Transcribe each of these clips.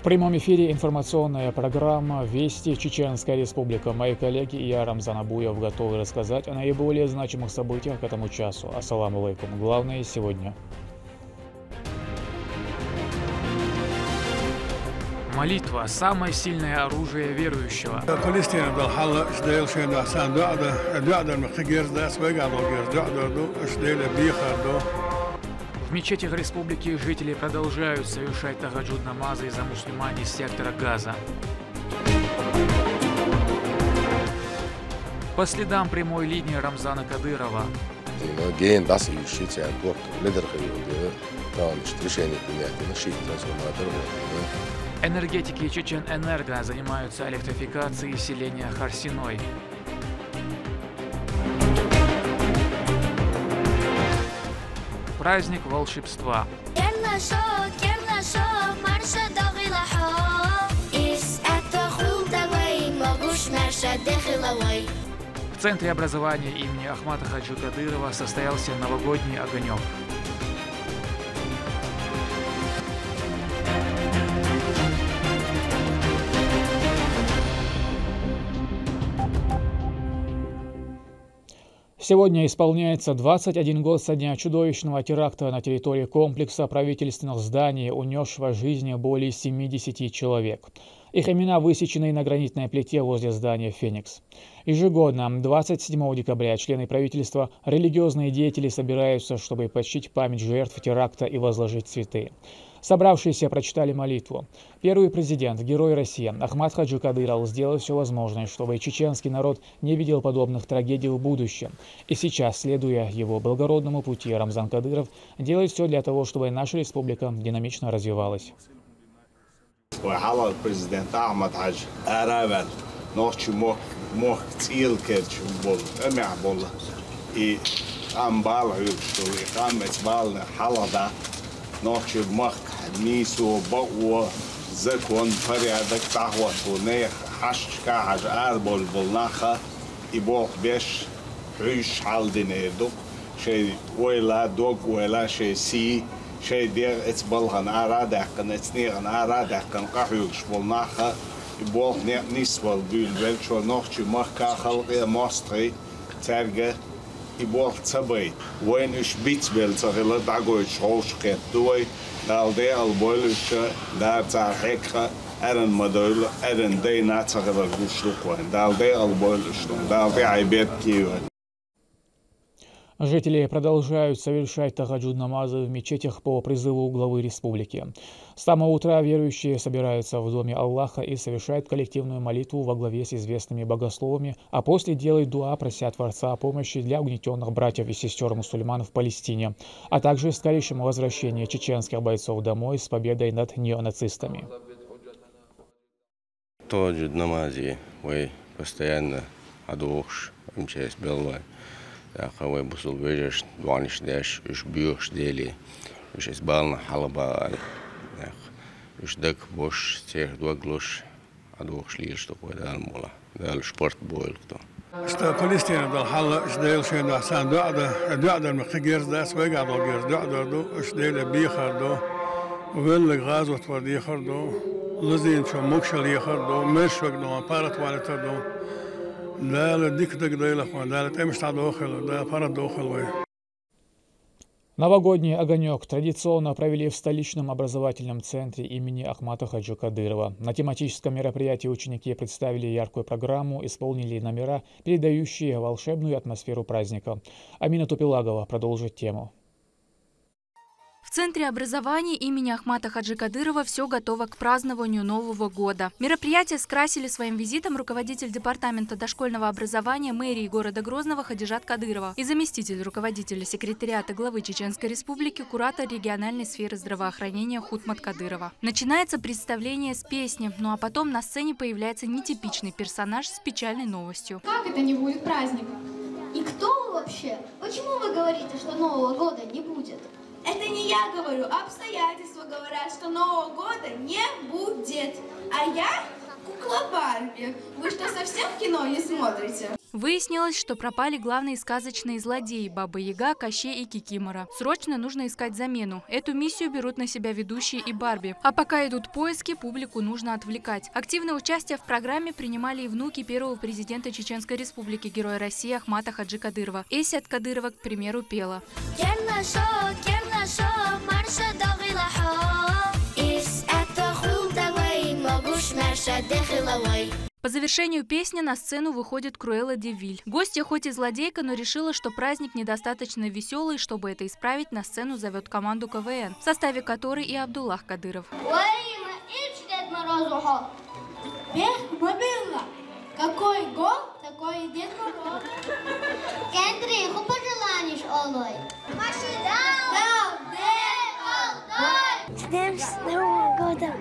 В прямом эфире информационная программа «Вести. Чеченская Республика». Мои коллеги и я, Рамзан Абуев, готовы рассказать о наиболее значимых событиях к этому часу. Ассаламу алейкум. Главное сегодня. Молитва – самое сильное оружие верующего. В мечетях республики жители продолжают совершать тахаджуд намазы за мусульман из сектора Газа. По следам прямой линии Рамзана Кадырова. Энергетики Чеченэнерго занимаются электрификацией селения Харсиной. Праздник волшебства. В Центре образования имени Ахмата Хаджи Кадырова состоялся новогодний огонек. Сегодня исполняется 21 год со дня чудовищного теракта на территории комплекса правительственных зданий, унесшего жизни более 70 человек. Их имена высечены на гранитной плите возле здания «Феникс». Ежегодно, 27 декабря, члены правительства, религиозные деятели собираются, чтобы почтить память жертв теракта и возложить цветы. Собравшиеся прочитали молитву. Первый президент, герой России Ахмат Хаджи Кадыров сделал все возможное, чтобы чеченский народ не видел подобных трагедий в будущем. И сейчас, следуя его благородному пути, Рамзан Кадыров делает все для того, чтобы наша республика динамично развивалась. Президент Ахмат Хаджи نوشي بمخ نيسو بقوة زكون فريادك تحوط ونيخ حش كاحج أربول بالناخة يبوح بيش عيش حال دينيدو شي ويلا دوق ويلا شي سي شي دير اتبالهن أرادحكن اتنيغن أرادحكن قحيوش بالناخة يبوح نيسبال بيل شو نوشي مخ كاخلقية مصري ترجع يبوح تبي وين إيش بيتبل تغير دعوة شوش كتوي دالدي البولش دار تعرحك أرن مدول أرن دينا تغير جوشلوكوين دالدي البولش دالدي عيبيت كيوين. Жители продолжают совершать тахаджуд намазы в мечетях по призыву главы республики. С самого утра верующие собираются в доме Аллаха и совершают коллективную молитву во главе с известными богословами, а после делают дуа, прося Творца о помощи для угнетенных братьев и сестер мусульман в Палестине, а также скорейшем возвращении чеченских бойцов домой с победой над неонацистами. Тахаджуд намази, вы постоянно адуш, МЧС Беллой. أخوي بوصل بيجش دوانش داش إيش بيوش ديلي إيش إسبالنا حلبة إيش دك بوش تير دوغلوش أدوخش ليش تقوي ده المولا ده السبورت بويلكتو. إشتا فلسطين ده الحل إيش ديل شين ده حسان ده المخجير ده سويج على الجير ده دو إيش ديل بيخر ده وبيل غازو توردي خر ده لزين شو مكشل يخر ده مش وقت ده بارت والت ده Новогодний огонек традиционно провели в столичном образовательном центре имени Ахмата Хаджи Кадырова. На тематическом мероприятии ученики представили яркую программу, исполнили номера, передающие волшебную атмосферу праздника. Амина Тупилагова продолжит тему. В Центре образования имени Ахмата Хаджи Кадырова все готово к празднованию Нового года. Мероприятие скрасили своим визитом руководитель департамента дошкольного образования мэрии города Грозного Хадижат Кадырова и заместитель руководителя секретариата главы Чеченской Республики, куратор региональной сферы здравоохранения Хутмат Кадырова. Начинается представление с песни, ну а потом на сцене появляется нетипичный персонаж с печальной новостью. Как это не будет праздника? И кто вы вообще? Почему вы говорите, что Нового года не будет? Это не я говорю, обстоятельства говорят, что Нового года не будет. А я Кукла Барби. Вы что, совсем кино не смотрите? Выяснилось, что пропали главные сказочные злодеи – Баба Яга, Кощей и Кикимора. Срочно нужно искать замену. Эту миссию берут на себя ведущие и Барби. А пока идут поиски, публику нужно отвлекать. Активное участие в программе принимали и внуки первого президента Чеченской Республики, Героя России Ахмата Хаджи Кадырова. Эсят Кадырова, к примеру, пела. По завершению песни на сцену выходит Круэлла де Виль. Гостья хоть и злодейка, но решила, что праздник недостаточно веселый, чтобы это исправить, на сцену зовет команду КВН, в составе которой и Абдуллах Кадыров. Какой год, такой и Дед Мороз. Кендри, ху пожелаешь, Олой? С Новым годом!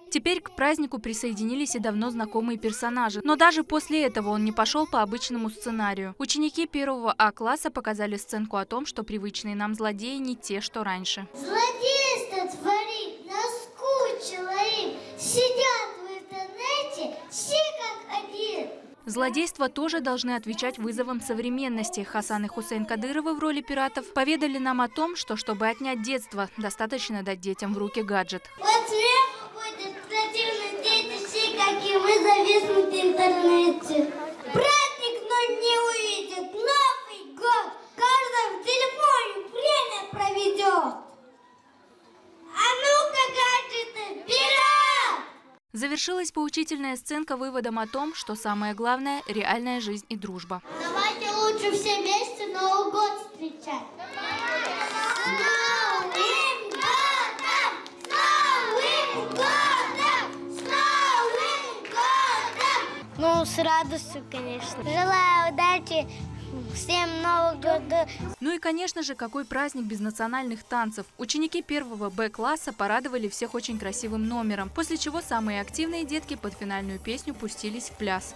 Теперь к празднику присоединились и давно знакомые персонажи. Но даже после этого он не пошел по обычному сценарию. Ученики 1 А-класса показали сценку о том, что привычные нам злодеи не те, что раньше. Злодейство творит, наскучило им. Сидят в интернете все как один. Злодейства тоже должны отвечать вызовам современности. Хасан и Хусейн Кадыровы в роли пиратов поведали нам о том, что, чтобы отнять детство, достаточно дать детям в руки гаджет. Вот смех будет противно, дети все, как и мы, зависнут в интернете. Праздник, но не увидят. Новый год. Каждый в телефоне время проведет. А ну-ка, гаджеты, вперед! Завершилась поучительная сценка выводом о том, что самое главное – реальная жизнь и дружба. Давайте лучше все вместе Новый год встречать. С Новым годом! С Новым годом! С Новым годом! Ну, с радостью, конечно. Желаю удачи всем Нового года. Ну и, конечно же, какой праздник без национальных танцев. Ученики 1 Б-класса порадовали всех очень красивым номером, после чего самые активные детки под финальную песню пустились в пляс.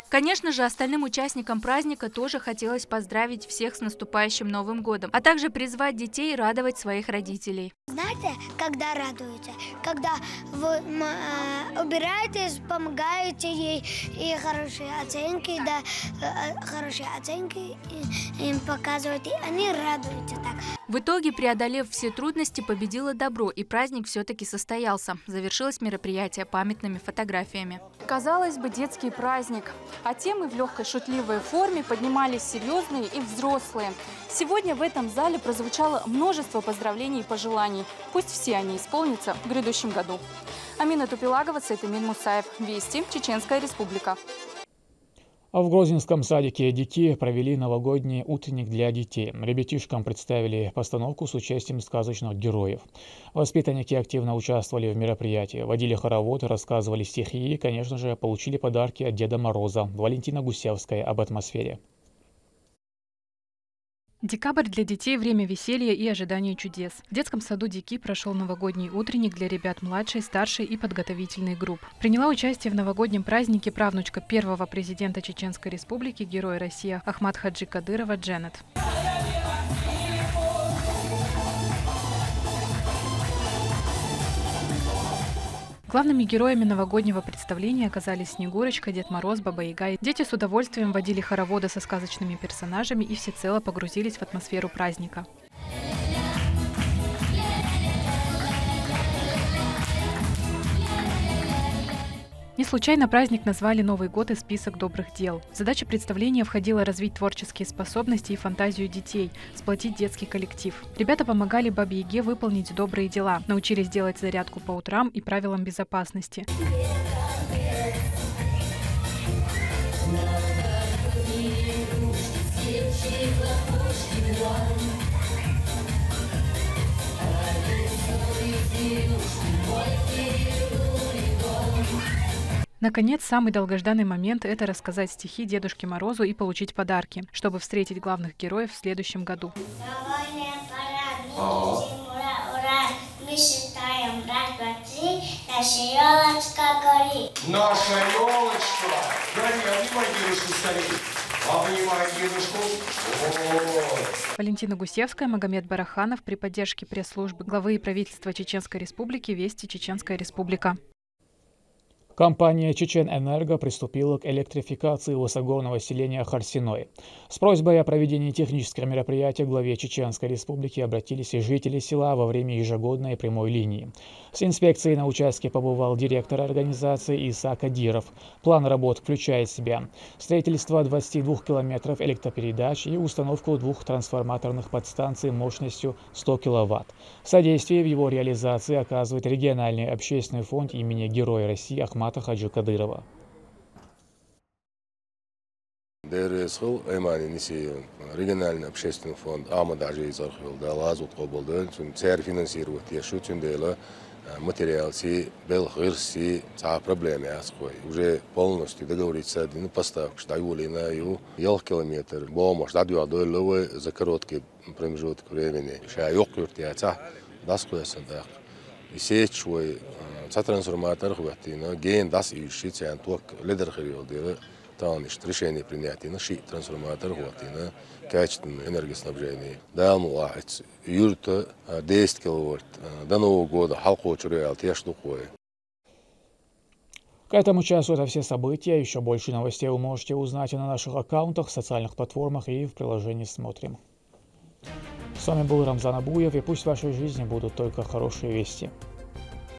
Конечно же, остальным участникам праздника тоже хотелось поздравить всех с наступающим Новым годом, а также призвать детей радовать своих родителей. Знаете, когда радуете? Когда вы убираетесь, помогаете ей, и хорошие оценки, да, хорошие оценки им показываете, и они радуются так. В итоге, преодолев все трудности, победило добро, и праздник все-таки состоялся. Завершилось мероприятие памятными фотографиями. Казалось бы, детский праздник, а темы в легкой шутливой форме поднимались серьезные и взрослые. Сегодня в этом зале прозвучало множество поздравлений и пожеланий. Пусть все они исполнятся в грядущем году. Амина Тупилагова, Цайтамин Мусаев. Вести. Чеченская Республика. А в Грозненском садике «Дики» провели новогодний утренник для детей. Ребятишкам представили постановку с участием сказочных героев. Воспитанники активно участвовали в мероприятии, водили хороводы, рассказывали стихи и, конечно же, получили подарки от Деда Мороза. Валентина Гусевская об атмосфере. Декабрь для детей – время веселья и ожидания чудес. В детском саду «Дики» прошел новогодний утренник для ребят младшей, старшей и подготовительных групп. Приняла участие в новогоднем празднике правнучка первого президента Чеченской Республики, Героя России Ахмата Хаджи Кадырова Дженет. Главными героями новогоднего представления оказались Снегурочка, Дед Мороз, Баба Яга. Дети с удовольствием водили хороводы со сказочными персонажами и всецело погрузились в атмосферу праздника. Не случайно праздник назвали «Новый год» и список добрых дел. В задачу представления входило развить творческие способности и фантазию детей, сплотить детский коллектив. Ребята помогали Бабе Яге выполнить добрые дела, научились делать зарядку по утрам и правилам безопасности. Наконец, самый долгожданный момент – это рассказать стихи Дедушке Морозу и получить подарки, чтобы встретить главных героев в следующем году. Наша елочка! Гори, обнимай дедушку скорее! Валентина Гусевская, Магомед Бараханов при поддержке пресс-службы главы и правительства Чеченской Республики «Вести Чеченская Республика». Компания «Чеченэнерго» приступила к электрификации высокогорного селения Харсиной. С просьбой о проведении технического мероприятия к главе Чеченской Республики обратились и жители села во время ежегодной прямой линии. С инспекцией на участке побывал директор организации Иса Кадиров. План работ включает в себя строительство 22 километров электропередач и установку 2 трансформаторных подстанций мощностью 100 киловатт. Содействие в его реализации оказывает региональный общественный фонд имени Героя России Ахмата Хаджи Кадырова. Региональный общественный фонд Ахмата Хаджи Кадырова материалси белхирси ца проблемы асхой уже полностью договориться один поставок что на ю километр помощь дадуадой за короткий промежуток времени шайок юртяца дасхуясада и сечой ца трансформатор хватина ген дас ищите антук лидер хриодера таныш решение принятия на ши трансформатор хватина качественное энергоснабжение. Далну лахать юрта 10 киловатт до Нового года халку чурял те штукой. К этому часу это все события. Еще больше новостей вы можете узнать и на наших аккаунтах, социальных платформах и в приложении «Смотрим». С вами был Рамзан Абуев, и пусть в вашей жизни будут только хорошие вести.